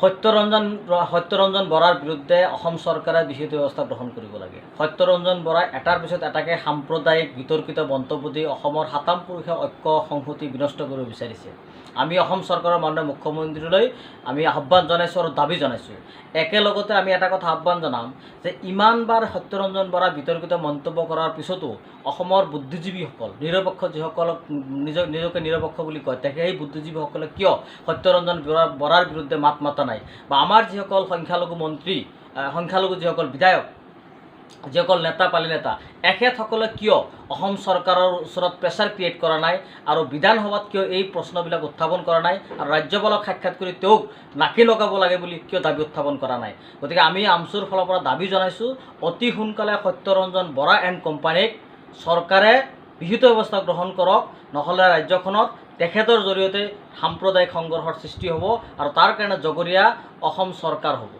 সত্যৰঞ্জন বৰাৰ বিৰুদ্ধে অসম চৰকাৰে বিহিত ব্যৱস্থা গ্ৰহণ কৰিব লাগে। সত্যৰঞ্জন বৰাই এটাৰ পিছত এটাকে সাম্প্ৰদায়িক বিতৰ্কিত মন্তব্য দি অসমৰ সাতাম পুৰুষীয় ঐক্য সংহতি বিনষ্ট কৰিব বিচাৰিছে। আমি অসম চৰকাৰৰ মাননীয় মুখ্যমন্ত্ৰীলৈ আমি আহ্বান জনাইছোঁ আৰু দাবী জনাইছোঁ। একেলগতে আমি এটা কথা আহ্বান জনাম যে ইমানবাৰ সত্যৰঞ্জন বৰা বিতৰ্কিত মন্তব্য কৰাৰ পিছতো অসমৰ বুদ্ধিজীৱীসকল নিৰপেক্ষ যিসকলক নিজকে নিৰপেক্ষ বুলি কয় সেই বুদ্ধিজীৱীসকলে কিয় সত্যৰঞ্জন বৰাৰ বিৰুদ্ধে মাত মাতা নাই, বা আমাৰ যিসকল সংখ্যালঘু মন্ত্ৰী সংখ্যালঘু যিসকল বিধায়ক যিসকল নেতা পালি নেতা এখেতসকলে কিয় অসম চৰকাৰৰ ওচৰত প্ৰেছাৰ ক্ৰিয়েট কৰা নাই আৰু বিধানসভাত কিয় এই প্ৰশ্নবিলাক উত্থাপন কৰা নাই আৰু ৰাজ্যপালক সাক্ষাৎ কৰি তেওঁক নাকি লগাব লাগে বুলি কিয় দাবী উত্থাপন কৰা নাই। গতিকে আমি আমচুৰ ফালৰ পৰা দাবী জনাইছোঁ অতি সোনকালে সত্যৰঞ্জন বৰা এণ্ড কোম্পানীক চৰকাৰে বিহিত ব্যৱস্থা গ্ৰহণ কৰক, নহ'লে ৰাজ্যখনত তেখেতৰ জৰিয়তে সাম্প্ৰদায়িক সংঘৰ্ষৰ সৃষ্টি হ'ব আৰু তাৰ কাৰণে জগৰীয়া অসম চৰকাৰ হ'ব।